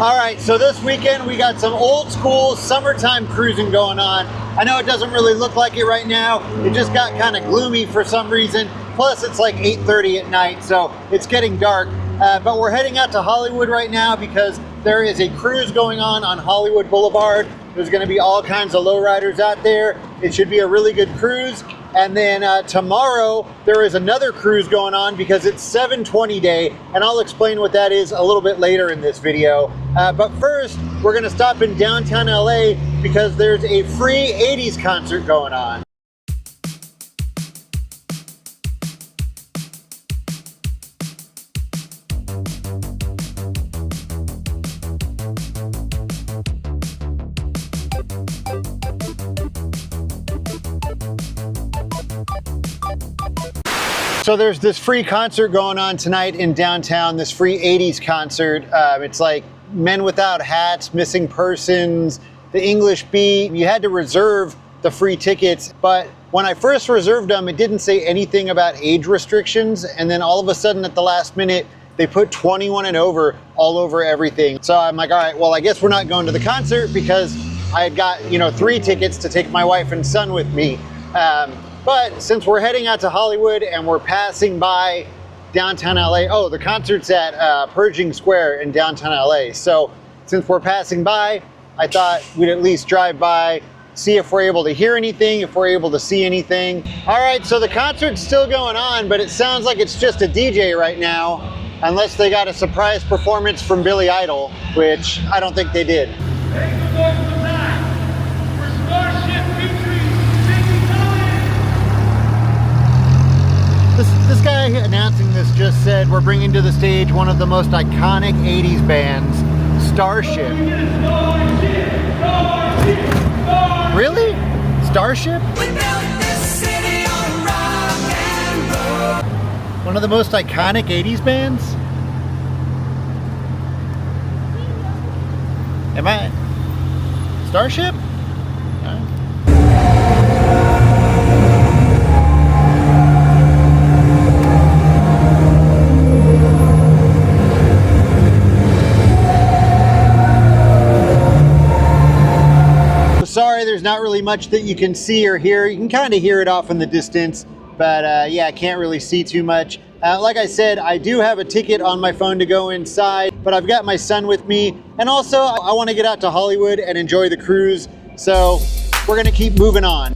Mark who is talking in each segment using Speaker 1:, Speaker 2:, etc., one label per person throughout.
Speaker 1: All right, so this weekend we got some old school summertime cruising going on. I know it doesn't really look like it right now. It just got kind of gloomy for some reason. Plus it's like 8:30 at night, so it's getting dark. But we're heading out to Hollywood right now because there is a cruise going on Hollywood Boulevard. There's gonna be all kinds of lowriders out there. It should be a really good cruise. And then tomorrow, there is another cruise going on because it's 720 day, and I'll explain what that is a little bit later in this video. But first, we're gonna stop in downtown LA because there's a free 80s concert going on. So there's this free concert going on tonight in downtown, this free 80s concert. It's like Men Without Hats, Missing Persons, The English Beat. You had to reserve the free tickets, but when I first reserved them, it didn't say anything about age restrictions. And then all of a sudden at the last minute, they put 21 and over all over everything. So I'm like, all right, well, I guess we're not going to the concert because I had got, 3 tickets to take my wife and son with me. But since we're heading out to Hollywood and we're passing by downtown LA, oh, the concert's at Pershing Square in downtown LA. So since we're passing by, I thought we'd at least drive by, see if we're able to hear anything, if we're able to see anything. All right, so the concert's still going on, but it sounds like it's just a DJ right now, unless they got a surprise performance from Billy Idol, which I don't think they did. This guy announcing this just said we're bringing to the stage one of the most iconic 80s bands, Starship. Really? Starship? One of the most iconic 80s bands? Am I? Starship? Sorry, there's not really much that you can see or hear. You can kind of hear it off in the distance, but yeah, I can't really see too much. Like I said, I do have a ticket on my phone to go inside, but I've got my son with me. And also, I want to get out to Hollywood and enjoy the cruise. So we're going to keep moving on.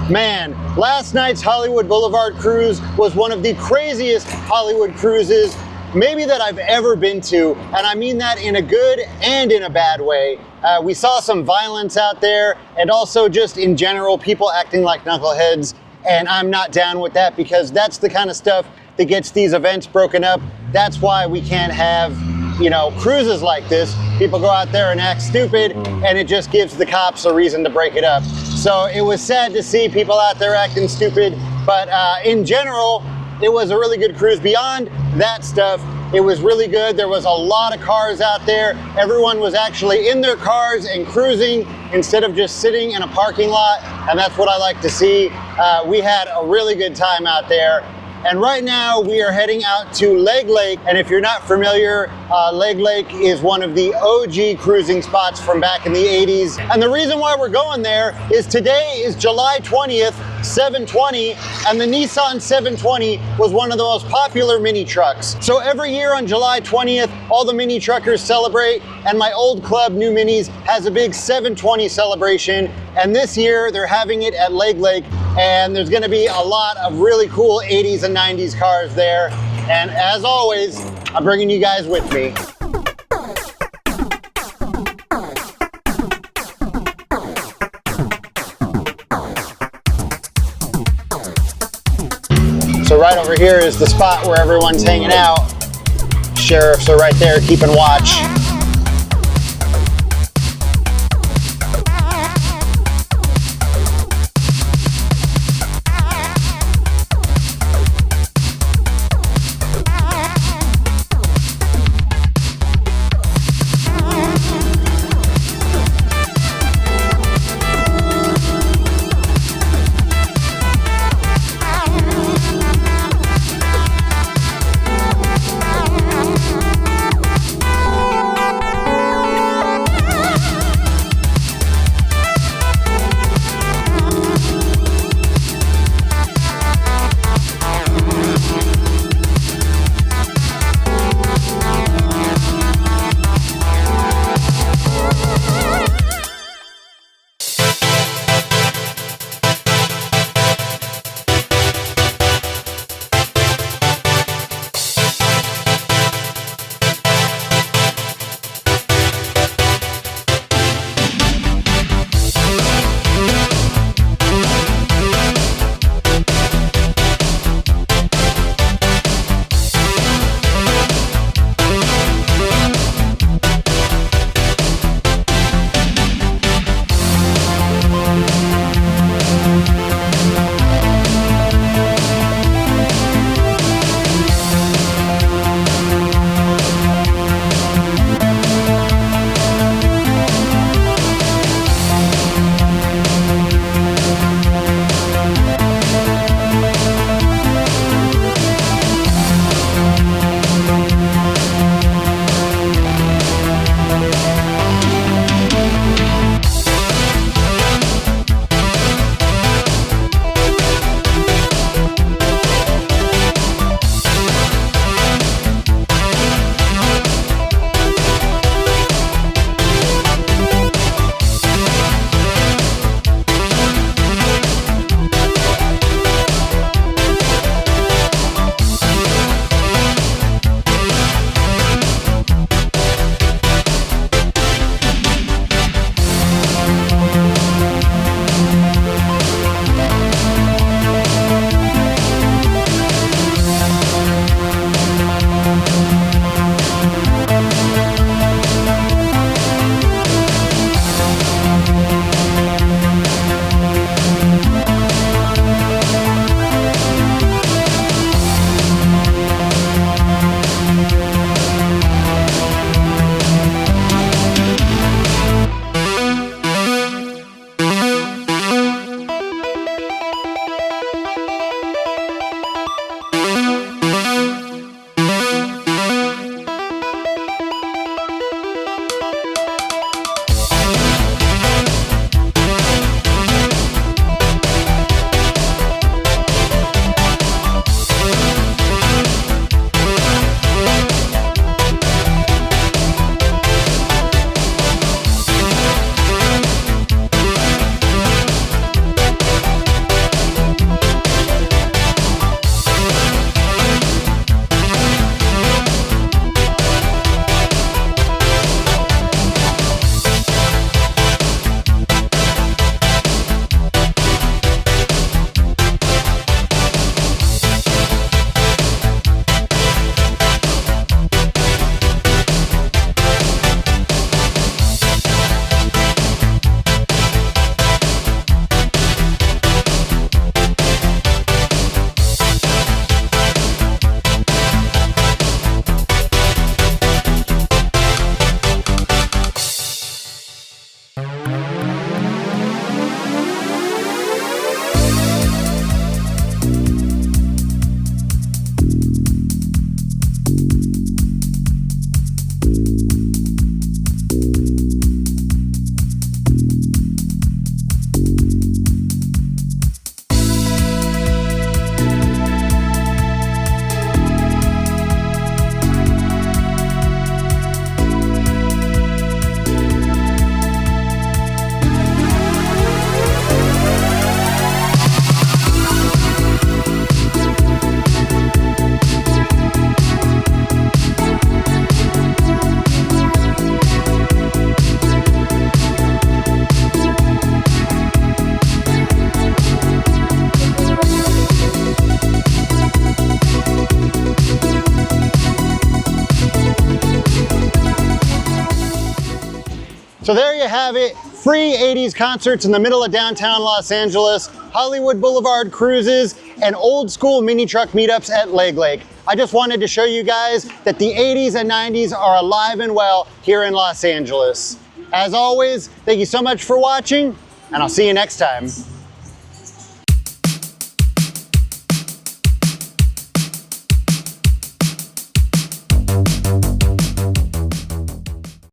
Speaker 1: Man, last night's Hollywood Boulevard cruise was one of the craziest Hollywood cruises maybe that I've ever been to, and I mean that in a good and in a bad way. We saw some violence out there, and also just in general, people acting like knuckleheads, and I'm not down with that because that's the kind of stuff that gets these events broken up. That's why we can't have, you know, cruises like this. People go out there and act stupid, and it just gives the cops a reason to break it up. So it was sad to see people out there acting stupid, but in general, it was a really good cruise. Beyond that stuff, it was really good. There was a lot of cars out there. Everyone was actually in their cars and cruising instead of just sitting in a parking lot, and that's what I like to see. We had a really good time out there. And right now we are heading out to Leg Lake. And if you're not familiar, Leg Lake is one of the OG cruising spots from back in the 80s. And the reason why we're going there is today is July 20th, 720, and the Nissan 720 was one of the most popular mini trucks. So every year on July 20th, all the mini truckers celebrate, and my old club, New Minis, has a big 720 celebration. And this year they're having it at Leg Lake, and there's gonna be a lot of really cool 80s and 90s cars there. And as always, I'm bringing you guys with me. So right over here is the spot where everyone's hanging out. Sheriffs are right there keeping watch. So there you have it, free 80s concerts in the middle of downtown Los Angeles, Hollywood Boulevard cruises, and old school mini truck meetups at Leg Lake. I just wanted to show you guys that the 80s and 90s are alive and well here in Los Angeles. As always, thank you so much for watching, and I'll see you next time.